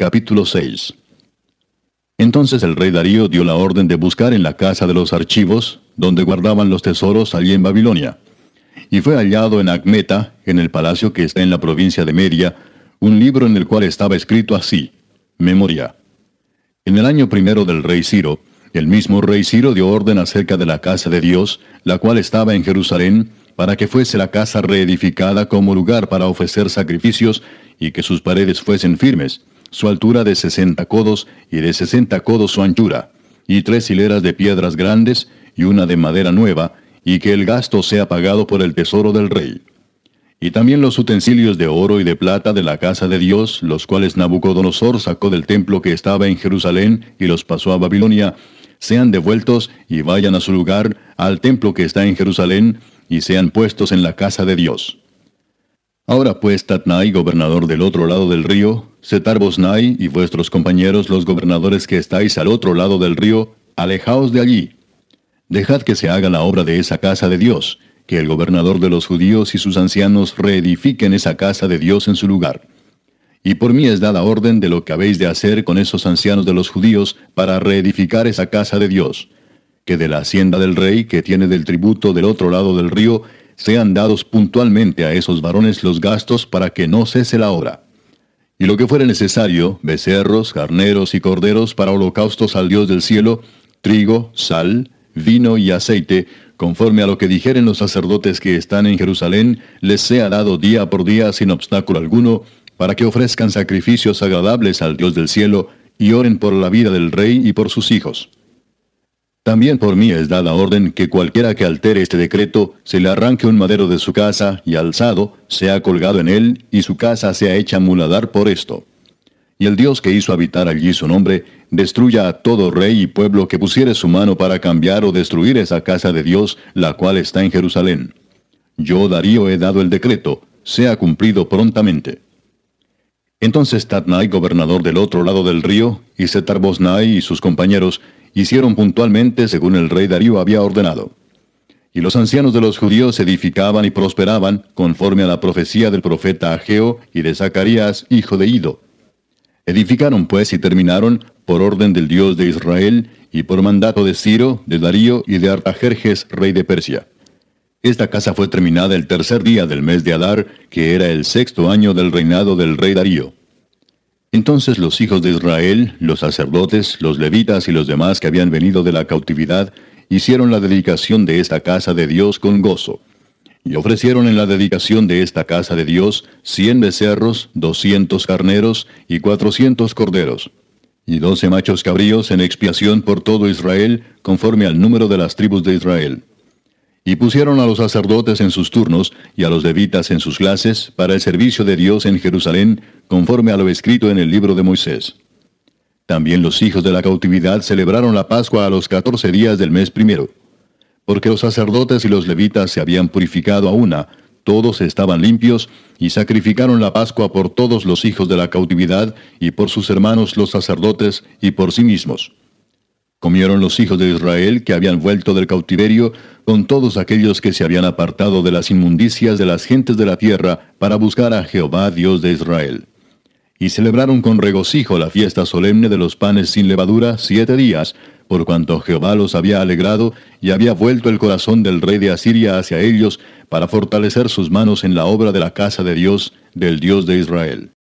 Capítulo 6. Entonces el rey Darío dio la orden de buscar en la casa de los archivos, donde guardaban los tesoros allí en Babilonia. Y fue hallado en Acmeta, en el palacio que está en la provincia de Media, un libro en el cual estaba escrito así: Memoria. En el año primero del rey Ciro, el mismo rey Ciro dio orden acerca de la casa de Dios, la cual estaba en Jerusalén, para que fuese la casa reedificada como lugar para ofrecer sacrificios, y que sus paredes fuesen firmes, su altura de 60 codos, y de 60 codos su anchura, y 3 hileras de piedras grandes, y una de madera nueva, y que el gasto sea pagado por el tesoro del rey. Y también los utensilios de oro y de plata de la casa de Dios, los cuales Nabucodonosor sacó del templo que estaba en Jerusalén, y los pasó a Babilonia, sean devueltos y vayan a su lugar, al templo que está en Jerusalén, y sean puestos en la casa de Dios. Ahora pues, Tatnai, gobernador del otro lado del río, Setar-Boznai y vuestros compañeros los gobernadores que estáis al otro lado del río, alejaos de allí. Dejad que se haga la obra de esa casa de Dios, que el gobernador de los judíos y sus ancianos reedifiquen esa casa de Dios en su lugar. Y por mí es dada orden de lo que habéis de hacer con esos ancianos de los judíos para reedificar esa casa de Dios, que de la hacienda del rey que tiene del tributo del otro lado del río, sean dados puntualmente a esos varones los gastos para que no cese la obra. Y lo que fuere necesario, becerros, carneros y corderos para holocaustos al Dios del cielo, trigo, sal, vino y aceite, conforme a lo que dijeren los sacerdotes que están en Jerusalén, les sea dado día por día sin obstáculo alguno, para que ofrezcan sacrificios agradables al Dios del cielo, y oren por la vida del rey y por sus hijos. También por mí es dada orden que cualquiera que altere este decreto, se le arranque un madero de su casa, y alzado, sea colgado en él, y su casa sea hecha muladar por esto. Y el Dios que hizo habitar allí su nombre, destruya a todo rey y pueblo que pusiere su mano para cambiar o destruir esa casa de Dios, la cual está en Jerusalén. Yo, Darío, he dado el decreto, sea cumplido prontamente. Entonces Tatnai, gobernador del otro lado del río, y Setar-Boznai y sus compañeros, hicieron puntualmente según el rey Darío había ordenado. Y los ancianos de los judíos edificaban y prosperaban, conforme a la profecía del profeta Ageo y de Zacarías, hijo de Ido. Edificaron pues y terminaron, por orden del Dios de Israel, y por mandato de Ciro, de Darío y de Artajerjes, rey de Persia. Esta casa fue terminada el tercer día del mes de Adar, que era el 6º año del reinado del rey Darío. Entonces los hijos de Israel, los sacerdotes, los levitas y los demás que habían venido de la cautividad, hicieron la dedicación de esta casa de Dios con gozo. Y ofrecieron en la dedicación de esta casa de Dios 100 becerros, 200 carneros y 400 corderos, y 12 machos cabríos en expiación por todo Israel, conforme al número de las tribus de Israel. Y pusieron a los sacerdotes en sus turnos, y a los levitas en sus clases, para el servicio de Dios en Jerusalén, conforme a lo escrito en el libro de Moisés. También los hijos de la cautividad celebraron la Pascua a los 14 días del mes primero. Porque los sacerdotes y los levitas se habían purificado a una, todos estaban limpios, y sacrificaron la Pascua por todos los hijos de la cautividad, y por sus hermanos los sacerdotes, y por sí mismos. Comieron los hijos de Israel que habían vuelto del cautiverio, con todos aquellos que se habían apartado de las inmundicias de las gentes de la tierra, para buscar a Jehová Dios de Israel. Y celebraron con regocijo la fiesta solemne de los panes sin levadura 7 días, por cuanto Jehová los había alegrado, y había vuelto el corazón del rey de Asiria hacia ellos, para fortalecer sus manos en la obra de la casa de Dios, del Dios de Israel.